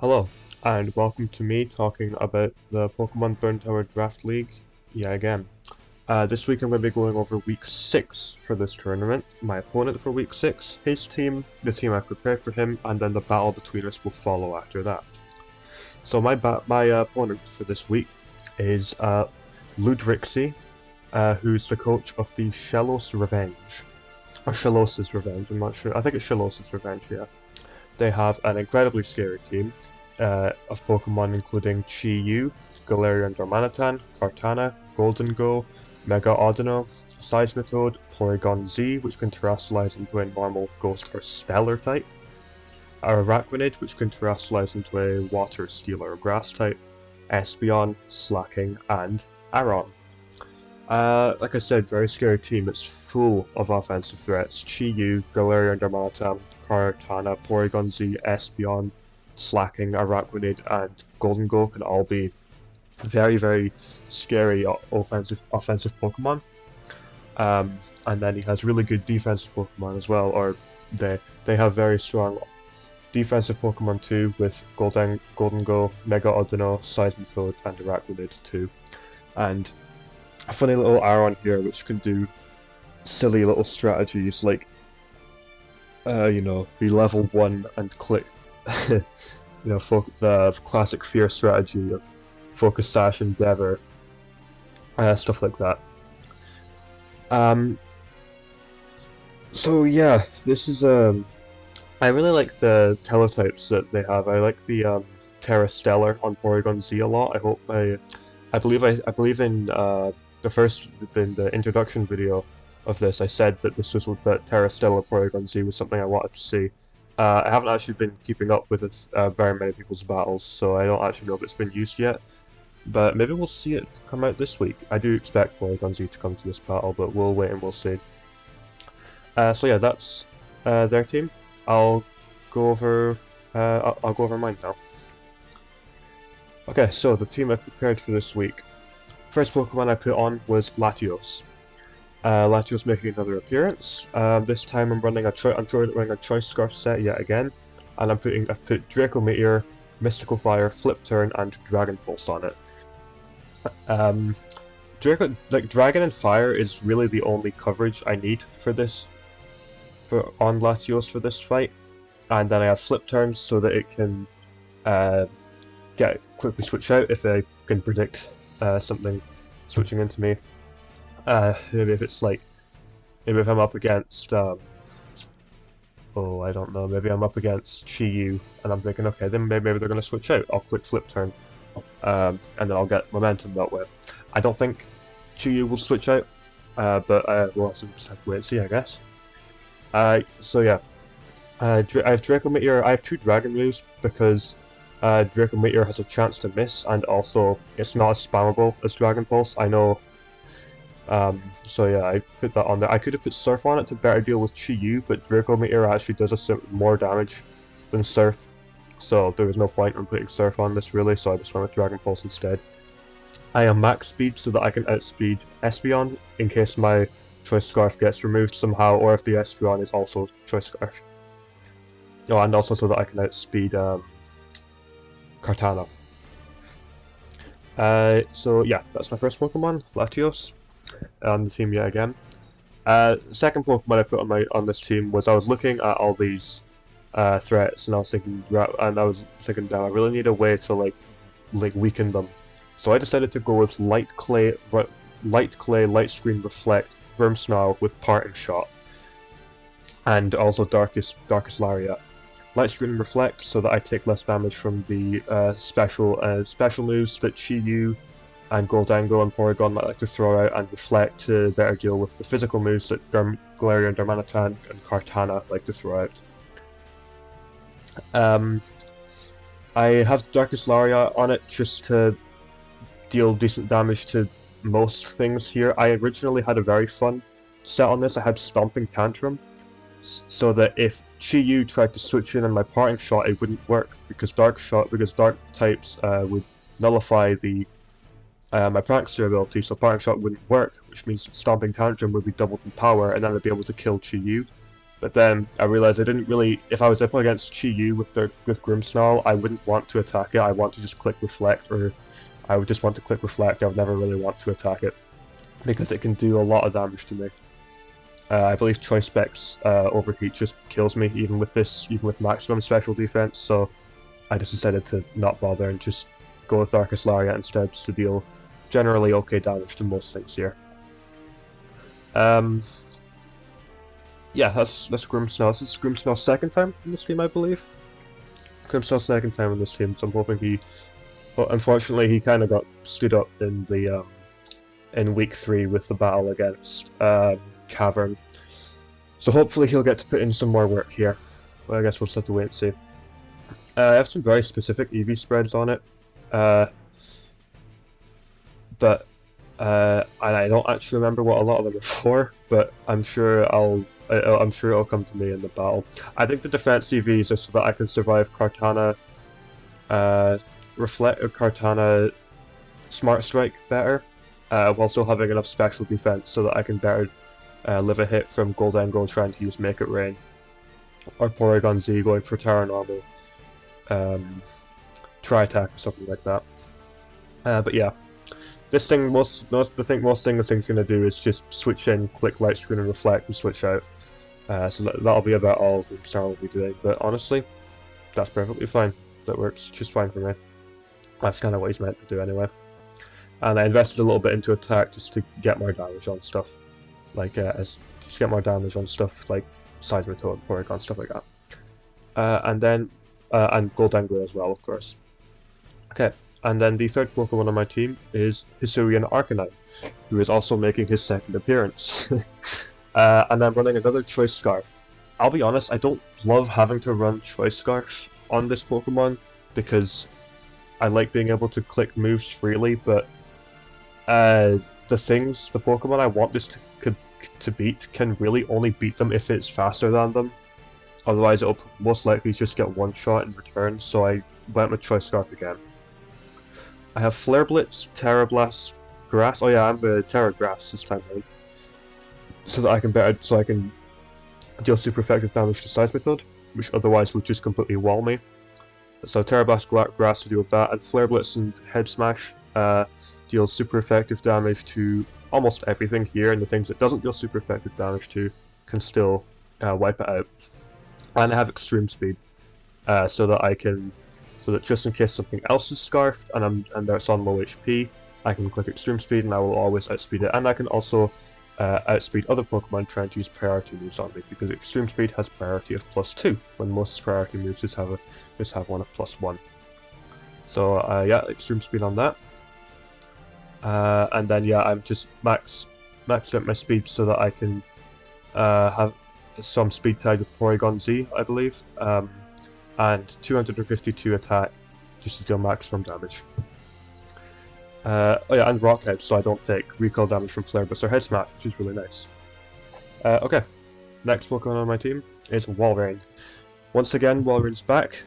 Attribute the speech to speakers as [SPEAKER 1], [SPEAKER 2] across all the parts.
[SPEAKER 1] Hello, and welcome to me talking about the Pokemon Burn Tower Draft League yet again. This week I'm going to be going over Week 6 for this tournament, my opponent for Week 6, his team, the team I've prepared for him, and then the battle between us will follow after that. So my opponent for this week is Lewdrixcee, who's the coach of the Shellos Revenge. Or Shellos Revenge, I'm not sure. I think it's Shellos Revenge, yeah. They have an incredibly scary team of Pokemon including Chi-Yu, Galarian Darmanitan, Kartana, Goldengo, Mega Audino, Seismitoad, Porygon Z, which can terrestrialize into a normal Ghost or Stellar type, Araquanid, which can terrestrialize into a Water, Steel, or Grass type, Espeon, Slacking, and Aron. Like I said, very scary team. It's full of offensive threats. Chi-Yu, Galarian Darmanitan, Kartana, Porygon Z, Espeon, Slacking, Araquanid, and Goldengo can all be very, very scary offensive Pokemon. And then he has really good defensive Pokemon as well, or they have very strong defensive Pokemon too, with Goldengo, Mega Audino, Seismitoad, and Araquanid too. And a funny little Aron here which can do silly little strategies like be level 1 and click the classic fear strategy of Focus Sash, Endeavor, stuff like that. So yeah, this is I really like the teletypes that they have. I like the Terra Stellar on Porygon Z a lot. I believe in the introduction video of this, I said that that Terra Stellar Porygon Z was something I wanted to see. I haven't actually been keeping up with it, very many people's battles, so I don't actually know if it's been used yet. But maybe we'll see it come out this week. I do expect Porygon Z to come to this battle, but we'll wait and we'll see. So yeah, that's their team. I'll go over mine now. Okay, so the team I prepared for this week. First Pokemon I put on was Latios. Latios making another appearance. This time I'm running running a Choice Scarf set yet again, and I've put Draco Meteor, Mystical Fire, Flip Turn, and Dragon Pulse on it. Dragon and Fire is really the only coverage I need for on Latios for this fight, and then I have Flip Turn so that it can quickly switch out if I can predict something switching into me. Maybe if I'm up against I don't know, maybe I'm up against Chi-Yu and I'm thinking, okay, then maybe they're going to switch out. I'll click Flip Turn, and then I'll get momentum that way. I don't think Chi-Yu will switch out, but we'll have to wait and see, I guess. So yeah, I have Draco Meteor. I have 2 Dragon moves because Draco Meteor has a chance to miss, and also it's not as spammable as Dragon Pulse. I know. So yeah, I put that on there. I could have put Surf on it to better deal with Chi-Yu, but Draco Meteor actually does more damage than Surf, so there was no point in putting Surf on this really, so I just went with Dragon Pulse instead. I am max speed so that I can outspeed Espeon in case my Choice Scarf gets removed somehow, or if the Espeon is also Choice Scarf. Oh, and also so that I can outspeed Kartana. So yeah, that's my first Pokemon, Latios, on the team yet again. Second Pokemon I put on this team was I was looking at all these threats and I was thinking, damn, I really need a way to like weaken them. So I decided to go with Light Clay, Light Screen Reflect, Grimmsnarl with Parting Shot, and also Darkest Lariat. Light Screen and Reflect so that I take less damage from the special moves that Chi-Yu and Goldango and Porygon like to throw out, and Reflect to better deal with the physical moves that Galarian Darmanitan and Kartana like to throw out. I have Darkest Lariat on it just to deal decent damage to most things here. I originally had a very fun set on this. I had Stomping Tantrum, so that if Chi-Yu tried to switch in on my Parting Shot, it wouldn't work because Dark types would nullify the my Prankster ability, so Parting Shot wouldn't work, which means Stomping Tantrum would be doubled in power, and then I'd be able to kill Chi-Yu. But then I realized I didn't really, if I was up against Chi-Yu with Grimmsnarl, I wouldn't want to attack it. I want to just click Reflect, or I would just want to click Reflect. I would never really want to attack it because it can do a lot of damage to me. I believe Choice Specs Overheat just kills me, even with maximum special defense. So I just decided to not bother and just go with Darkest Lariat instead to deal generally okay damage to most things here. Yeah, that's Grimmsnarl. This is Grimmsnarl's second time in this team, I believe. Grimmsnarl's second time in this team, so I'm hoping he. But unfortunately, he kind of got stood up in the in week 3 with the battle against Cavern. So hopefully he'll get to put in some more work here. Well, I guess we'll just have to wait and see. I have some very specific EV spreads on it, but and I don't actually remember what a lot of them are for. But I'm sure it'll come to me in the battle. I think the defense EVs are so that I can survive Kartana, Reflect or Kartana Smart Strike better, while still having enough special defense so that I can better live a hit from Goldengo trying to use Make It Rain, or Porygon Z going for Terra Normal, Tri Attack or something like that. But yeah, this thing most thing this thing's gonna do is just switch in, click Light Screen and Reflect, and switch out. So that'll be about all Grimmsnarl will be doing. But honestly, that's perfectly fine. That works just fine for me. That's kind of what he's meant to do anyway. And I invested a little bit into attack just to get more damage on stuff, like just get more damage on stuff like Seismitoad, Porygon, stuff like that. And then and Goldengo as well, of course. Okay, and then the third Pokemon on my team is Hisuian Arcanine, who is also making his second appearance. And I'm running another Choice Scarf. I'll be honest, I don't love having to run Choice Scarf on this Pokemon because I like being able to click moves freely, but the Pokemon I want this to beat can really only beat them if it's faster than them. Otherwise, it'll most likely just get one shot in return, so I went with Choice Scarf again. I have Flare Blitz, Terra Blast, Grass. Oh yeah, I'm Terra Grass this time around, so that I can deal super effective damage to Seismitoad, which otherwise would just completely wall me. So Terra Blast, Grass to deal with that, and Flare Blitz and Head Smash deals super effective damage to almost everything here, and the things it doesn't deal super effective damage to can still wipe it out. And I have Extreme Speed, so that just in case something else is scarfed and it's on low HP, I can click Extreme Speed and I will always outspeed it. And I can also outspeed other Pokemon trying to use priority moves on me, because Extreme Speed has priority of +2, when most priority moves just have one of +1. So yeah, Extreme Speed on that. And then yeah, I'm just maxed out my speed so that I can have some speed tag with Porygon Z, I believe, and 252 attack just to deal maximum damage. Oh yeah, and Rock Head, so I don't take recoil damage from Flare Blitz or Head Smash, which is really nice. Okay, next Pokemon on my team is Walrein. Once again, Walrein's back.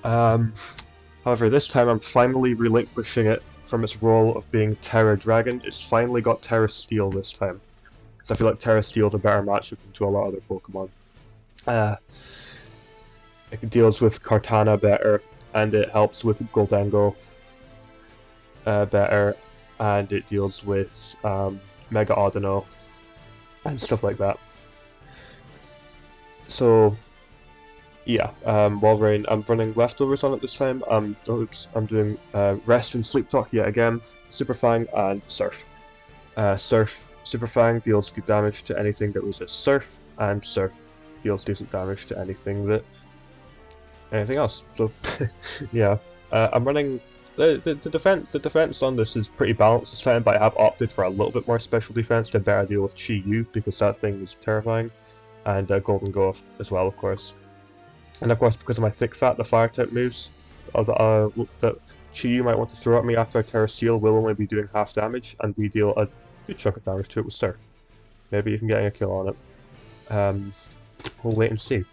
[SPEAKER 1] However, this time I'm finally relinquishing it from its role of being Terra Dragon. It's finally got Terra Steel this time, because I feel like Terra Steel is a better matchup to a lot of other Pokemon. It deals with Kartana better, and it helps with Goldengo better, and it deals with Mega Audino and stuff like that. So yeah, Walrein, I'm running Leftovers on it this time. I'm doing Rest and Sleep Talk yet again, Super Fang and Surf. Super Fang deals good damage to anything that resists Surf, and Surf deals decent damage to anything else. So yeah, I'm running the defense on this is pretty balanced this time, but I have opted for a little bit more special defense to better deal with Chi-Yu, because that thing is terrifying, and Goldengo as well, of course. And of course, because of my Thick Fat, the fire type moves that Chi-Yu might want to throw at me after I Terra Steel will only be doing half damage, and we deal a good chunk of damage to it with Surf. Maybe even getting a kill on it. We'll wait and see.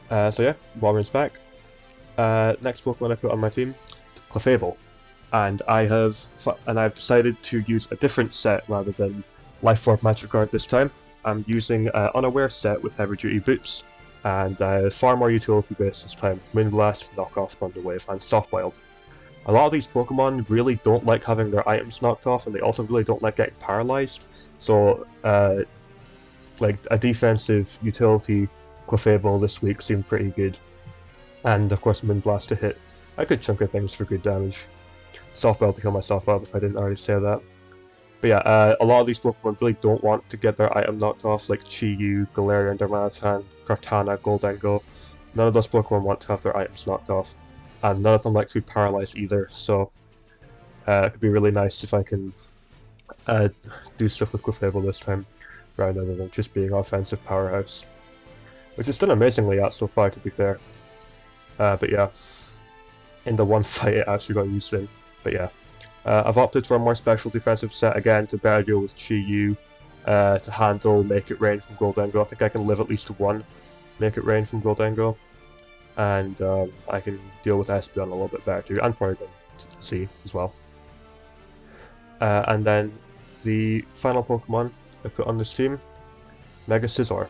[SPEAKER 1] So yeah, Walrein's back. Next Pokemon I put on my team, Clefable, and I've decided to use a different set rather than Life Orb Magic Guard this time. I'm using Unaware set with heavy duty boots, and far more utility based this time. Moonblast, Knockoff, Thunderwave, and Softwild. A lot of these Pokemon really don't like having their items knocked off, and they also really don't like getting paralyzed. So, like a defensive utility Clefable this week seemed pretty good, and of course Moonblast to hit a good chunk of things for good damage. Softbell to heal myself up if I didn't already say that. But yeah, a lot of these Pokemon really don't want to get their item knocked off, like Chi-Yu, Galarian, Darmanitan, Kartana, Goldengo. None of those Pokemon want to have their items knocked off, and none of them like to be paralyzed either, so it could be really nice if I can do stuff with Clefable this time, rather than just being offensive powerhouse. Which it's done amazingly at so far, to be fair. But yeah, in the one fight it actually got used in. But yeah, I've opted for a more special defensive set again to better deal with Chi-Yu, to handle Make It Rain from Goldengo. I think I can live at least one Make It Rain from Goldengo, and I can deal with Espeon a little bit better too, and Porygon C as well. And then the final Pokemon I put on this team, Mega Scizor.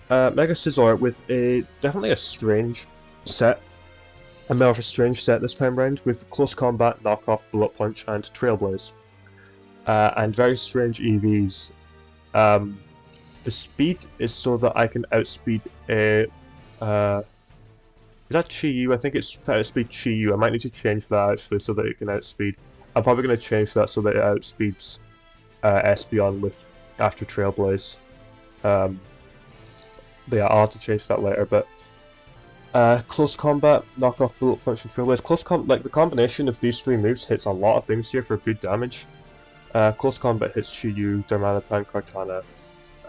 [SPEAKER 1] Mega Scizor with definitely a strange set. A more of a strange set this time round, with Close Combat, Knockoff, Bullet Punch, and Trailblaze. And very strange EVs. The speed is so that I can outspeed a... is that Chi-Yu? I think it's to outspeed Chi-Yu. I might need to change that actually so that it can outspeed. I'm probably going to change that so that it outspeeds Espeon with after Trailblaze. But yeah, I'll have to change that later. But Close Combat, Knockoff, Bullet Punch, and Trailblaze. Like the combination of these three moves hits a lot of things here for good damage. Close Combat hits Chi-Yu, Darmanitan, Kartana,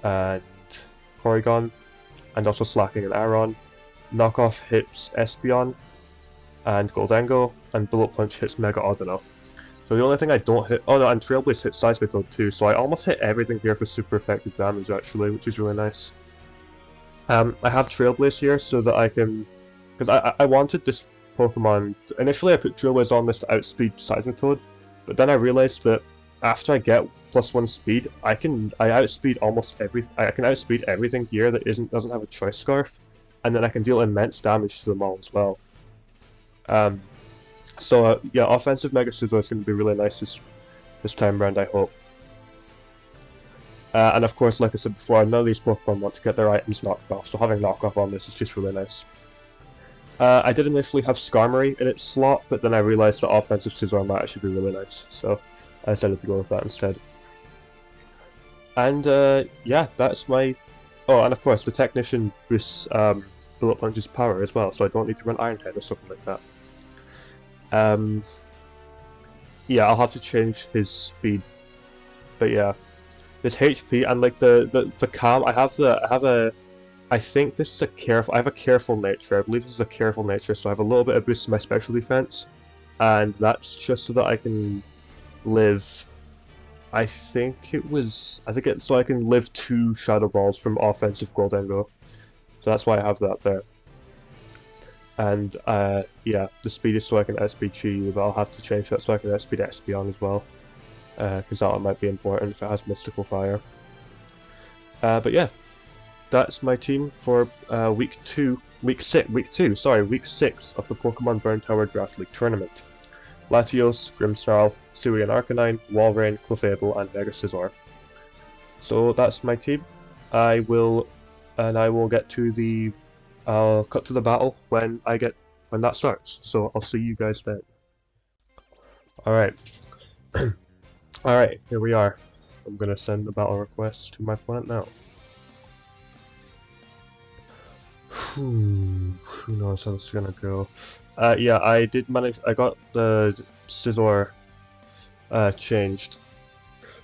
[SPEAKER 1] and Porygon, and also Slacking and Aron. Knockoff hits Espeon and Goldengo, and Bullet Punch hits Mega Audino. So the only thing I don't hit... Oh no, and Trailblaze hits Seismitoad too, so I almost hit everything here for super effective damage actually, which is really nice. I have Trailblaze here so that I can... Because I wanted this Pokemon... Initially I put Trailblaze on this to outspeed Seismitoad, but then I realized that after I get +1 speed, I outspeed almost everything. I can outspeed everything here that doesn't have a Choice Scarf, and then I can deal immense damage to them all as well. So yeah, offensive Mega Scizor is going to be really nice this time around, I hope. And of course, like I said before, none of these Pokemon want to get their items knocked off, so having Knockoff on this is just really nice. I did initially have Skarmory in its slot, but then I realized that offensive Scizor might actually be really nice, so I decided to go with that instead. And yeah, that's my... Oh, and of course, the Technician boosts Bullet Punch's power as well, so I don't need to run Iron Head or something like that. Yeah, I'll have to change his speed, but yeah, this HP and like the calm. I think this is a careful. I have a careful nature. I believe this is a careful nature, so I have a little bit of boost to my special defense, and that's just so that I can live. I think it's so I can live 2 Shadow Balls from offensive Goldengo, so that's why I have that there. And yeah, the speed is so I can outspeed Chi-Yu, but I'll have to change that so I can outspeed Espeon as well, because that one might be important if it has Mystical Fire. But yeah, that's my team for week 6 of the Pokemon Burn Tower Draft League Tournament. Latios, Grimmsnarl, Hisuian Arcanine, Walrein, Clefable, and Mega Scizor. So that's my team. I will get to the... I'll cut to the battle when that starts. So I'll see you guys then. Alright. Alright, here we are. I'm gonna send the battle request to my opponent now. Who knows how this is gonna go. Yeah, I got the Scizor changed.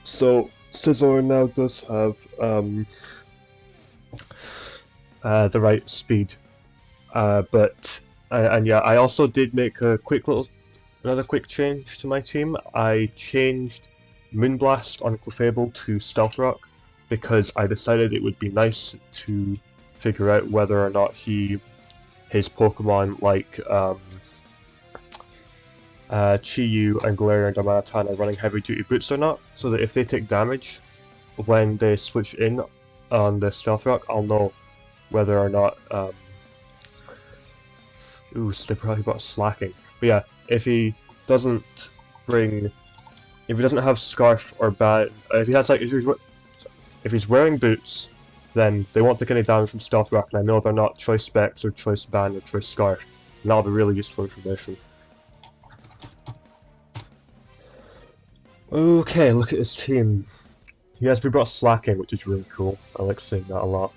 [SPEAKER 1] So Scizor now does have the right speed, but yeah, I also did make another quick change to my team. I changed Moonblast on Clefable to Stealth Rock because I decided it would be nice to figure out whether or not his Pokemon like Chi-Yu and Galarian and Darmanitan are running heavy duty boots or not, so that if they take damage, when they switch in on the Stealth Rock, I'll know whether or not, ooh, so they probably got slacking. But yeah, if he doesn't have Scarf or Band, if he has like, if he's wearing boots, then they won't take any damage from Stealth Rock, and I know they're not Choice Specs or Choice Band or Choice Scarf, and that'll be really useful information. Okay, look at his team. He has brought slacking, which is really cool. I like seeing that a lot.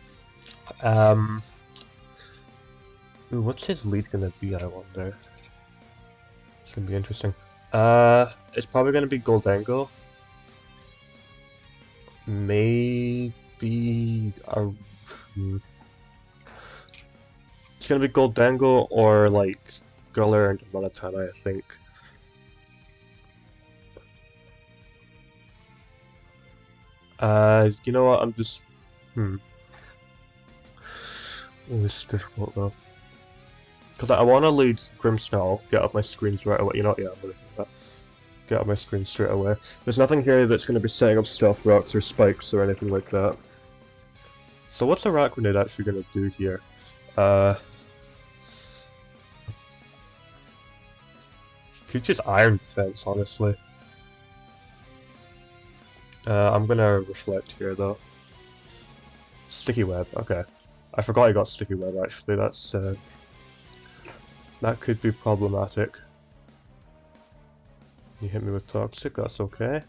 [SPEAKER 1] Ooh, what's his lead gonna be, I wonder? It's gonna be interesting. It's probably gonna be Goldango. Maybe it's gonna be Goldango or like Guller and Monotana, I think. You know what? I'm just Oh, this is difficult though. Because I want to lead Grimmsnarl, get up my screens right away. You know, yeah, I'm gonna do that. Get up my screen straight away. There's nothing here that's going to be setting up Stealth Rocks or Spikes or anything like that. So what's Arachnid actually going to do here? He just Iron Defense, honestly. I'm going to Reflect here, though. Sticky Web, okay. I forgot he got Sticky Web, actually. That's, that could be problematic. You hit me with Toxic, that's okay.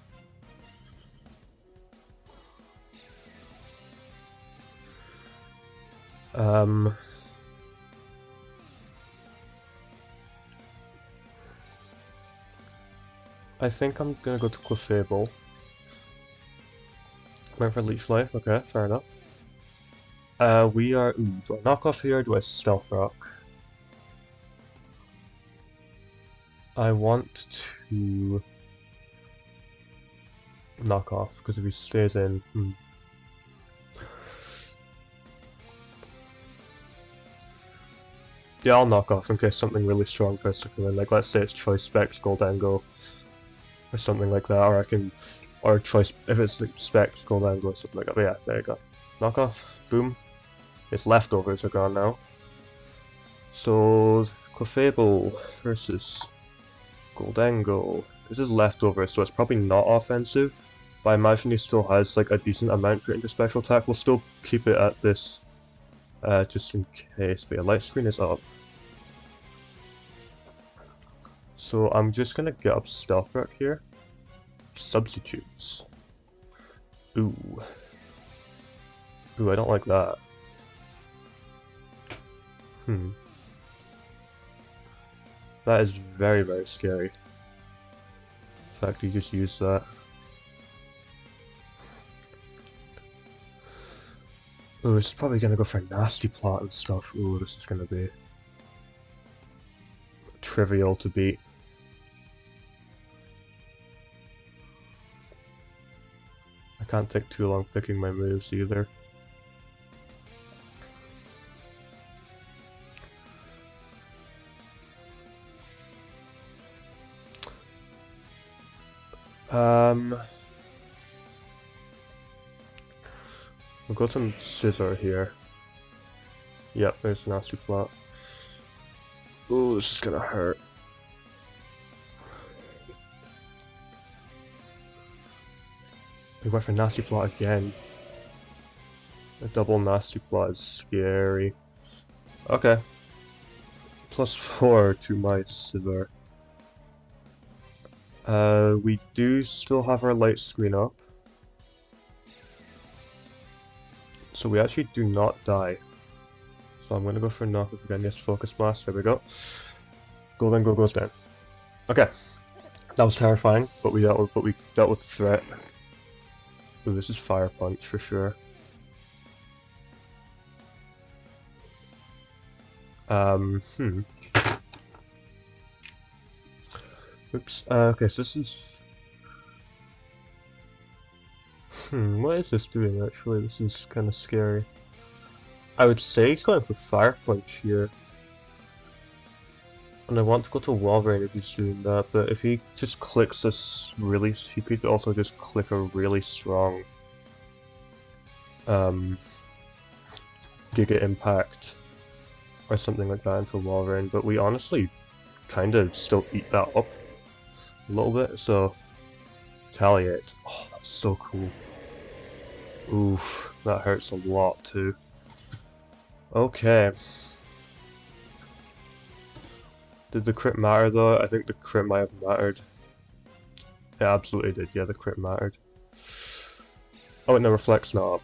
[SPEAKER 1] I think I'm gonna go to Clefable. Went for Leech Life, okay, fair enough. We are, ooh, do I knock off here or do I Stealth Rock? I want to knock off, because if he stays in, Yeah, I'll knock off in case something really strong tries to come in, like let's say it's Choice Specs, Goldango, or something like that, or I can, or Choice, if it's like Specs, Goldango, or something like that, but yeah, there you go. Knock off, boom. His leftovers are gone now. So, Clefable versus Goldango. This is leftover, so it's probably not offensive, but I imagine he still has like a decent amount into special attack. We'll still keep it at this, just in case. But yeah, Light Screen is up. So I'm just gonna get up Stealth Rock here. Substitutes. Ooh. Ooh, I don't like that. That is very, very scary. The fact you just used that. Ooh, this is probably gonna go for Nasty Plot and stuff. Ooh, this is gonna be trivial to beat. I can't take too long picking my moves either. We'll go to Scissor here. Yep, there's Nasty Plot. Ooh, this is gonna hurt. We went for Nasty Plot again. A double Nasty Plot is scary. Okay. +4 to my Scissor. We do still have our light screen up. So we actually do not die. So I'm gonna go for knock off again. Yes, Focus Blast, there we go. Goldango goes down. Okay. That was terrifying, but we dealt with the threat. Ooh, this is Fire Punch for sure. Oops. Okay, so this is... what is this doing actually? This is kind of scary. I would say he's going for Fire Punch here. And I want to go to Wolverine if he's doing that, but if he just clicks this really... he could also just click a really strong Giga Impact or something like that into Wall Rain, but we honestly kind of still eat that up a little bit, so Retaliate. Oh, that's so cool. Oof, that hurts a lot too. Okay. Did the crit matter though? I think the crit might have mattered. It absolutely did, yeah, the crit mattered. Oh, no, Reflect's not up.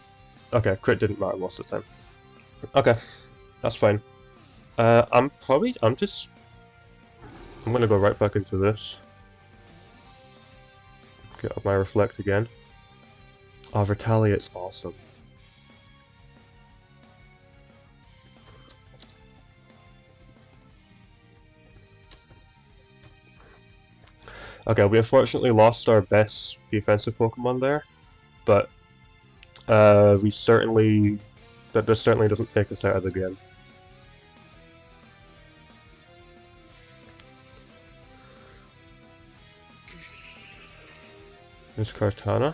[SPEAKER 1] Okay, crit didn't matter most of the time. Okay, that's fine. I'm gonna go right back into this. Get up my Reflect again. Oh, Retaliate's awesome. Okay, we unfortunately lost our best defensive Pokemon there, but this certainly doesn't take us out of the game. There's Kartana.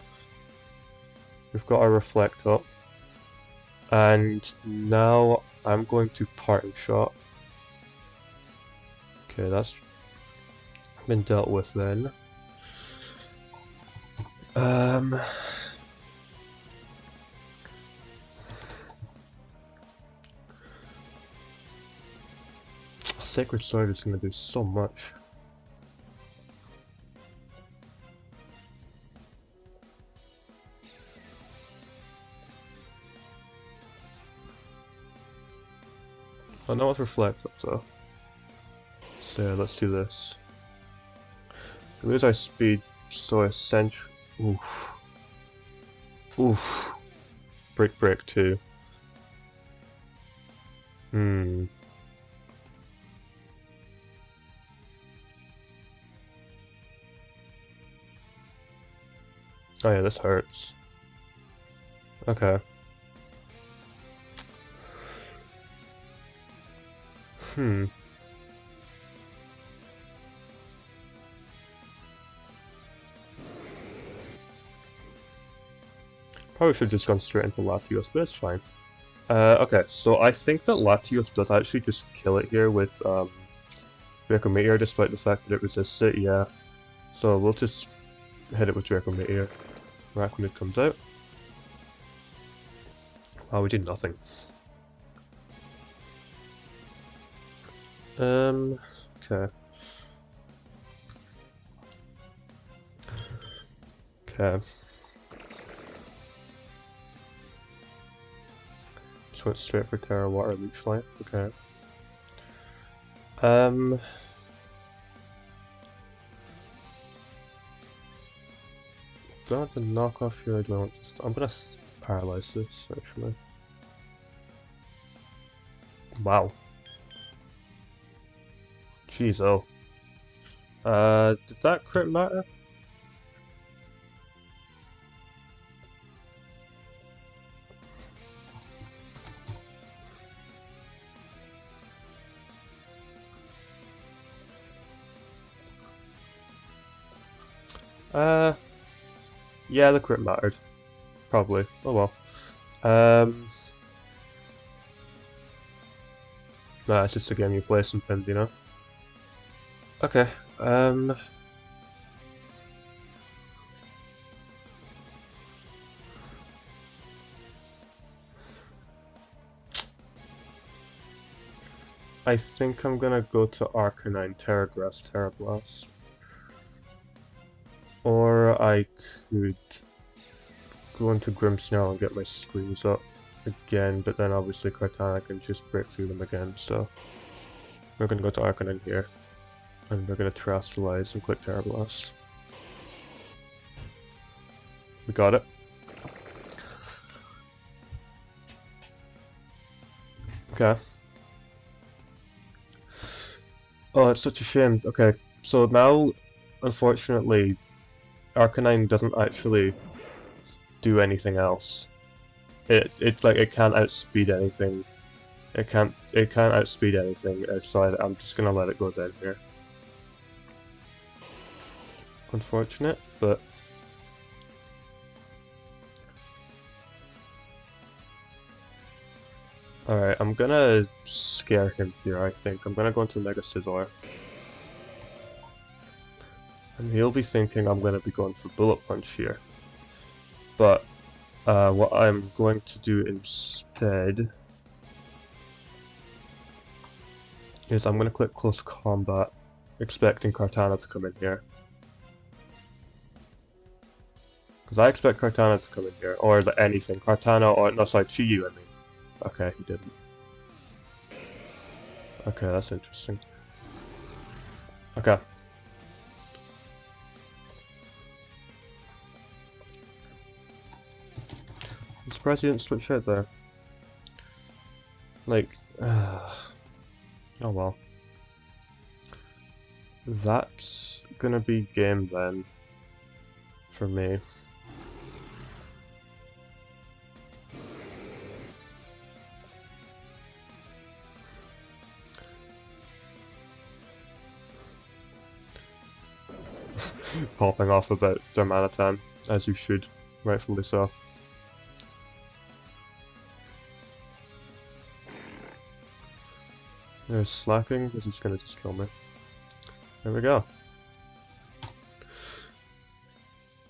[SPEAKER 1] We've got our Reflect up. And now I'm going to Parting Shot. Okay, that's been dealt with then. Sacred Sword is going to do so much. Oh, not with Reflect up though. So yeah, let's do this. We lose our speed, so essentially. Oof. Oof. Break too. Hmm. Oh yeah, this hurts. Okay. Hmm. Probably should have just gone straight into Latios, but it's fine. Okay, so I think that Latios does actually just kill it here with Draco Meteor, despite the fact that it resists it, yeah. So we'll just hit it with Draco Meteor. Arachnid comes out. Oh, we did nothing. Okay. Okay. Just went straight for Terra Water Leech Life, okay. Do I want to knock off here or do I want to I'm gonna paralyze this, actually. Wow. Jeez, oh. Did that crit matter? Yeah, the crit mattered. Probably. Oh well. Nah, it's just a game you play sometimes, you know? Okay, I think I'm gonna go to Arcanine, Terragrass, Terrablast. Or I could go into Grimmsnarl and get my screens up again, but then obviously Kartana can just break through them again, so we're gonna go to Arcanine here. And we're gonna Terastallize and click Terrablast. We got it. Okay. Oh, it's such a shame. Okay, so now, unfortunately, Arcanine doesn't actually do anything else. It's like it can't outspeed anything. It can't outspeed anything. So I'm just gonna let it go down here. Unfortunate, but Alright, I'm gonna scare him here, I think. I'm gonna go into Mega Scizor. And he'll be thinking I'm gonna be going for Bullet Punch here. But, what I'm going to do instead is I'm gonna click Close Combat, expecting Kartana to come in here. Because I expect Kartana to come in here, or anything. Kartana, or no, sorry, Chi-Yu, I mean. Okay, he didn't. Okay, that's interesting. Okay. I'm surprised he didn't switch out there. Like, oh well. That's gonna be game then, for me. Popping off about Darmanitan, as you should, rightfully so. There's slacking, this is gonna just kill me. There we go.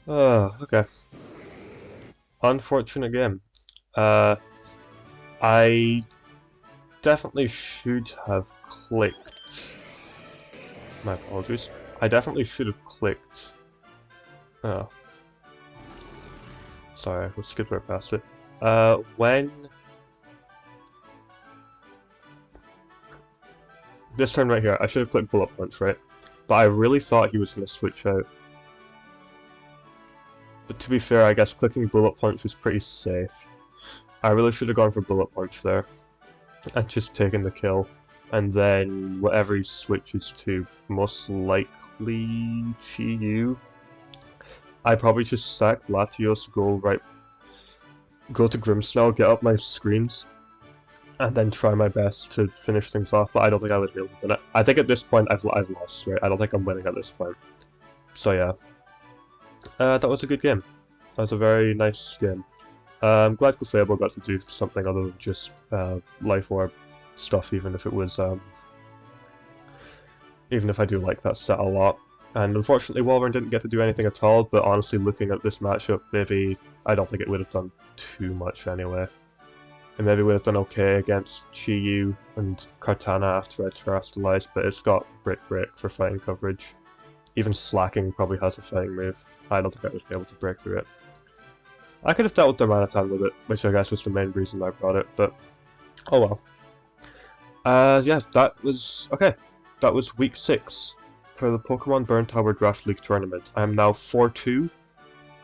[SPEAKER 1] Okay. Unfortunate game. I definitely should have clicked. My apologies. I definitely should have clicked. Oh. Sorry, we'll skip right past it. When this turn right here, I should have clicked Bullet Punch, right? But I really thought he was going to switch out. But to be fair, I guess clicking Bullet Punch was pretty safe. I really should have gone for Bullet Punch there. And just taken the kill. And then whatever he switches to, most likely Chi-Yu. I probably just sack Latios, go to Grimmsnarl, get up my screens, and then try my best to finish things off, but I don't think I would be able to do it. I think at this point I've lost, right? I don't think I'm winning at this point. So yeah. That was a good game. That was a very nice game. I'm glad Clefable got to do something other than just Life Orb stuff, even if it was even if I do like that set a lot. And unfortunately Wolverine didn't get to do anything at all, but honestly looking at this matchup, maybe I don't think it would have done too much anyway. It maybe would have done okay against Chi-Yu and Kartana after I terrestrialized, but it's got Brick for fighting coverage. Even Slacking probably has a fighting move. I don't think I would be able to break through it. I could have dealt with Darmanitan with it, which I guess was the main reason I brought it, but oh well. Yeah, that was okay. That was week 6 for the Pokemon Burn Tower Draft League tournament. I am now 4-2.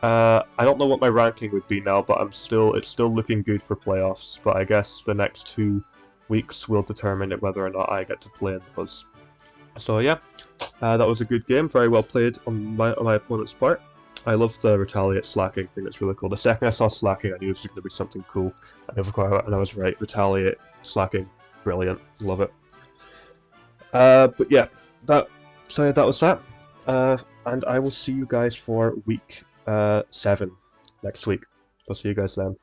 [SPEAKER 1] I don't know what my ranking would be now, but it's still looking good for playoffs. But I guess the next 2 weeks will determine whether or not I get to play in those. So yeah, that was a good game. Very well played on my opponent's part. I love the Retaliate Slacking thing. That's really cool. The second I saw Slacking, I knew it was going to be something cool. And I was right. Retaliate Slacking, brilliant. Love it. But yeah, that was that. And I will see you guys for week 7 next week. I'll see you guys then.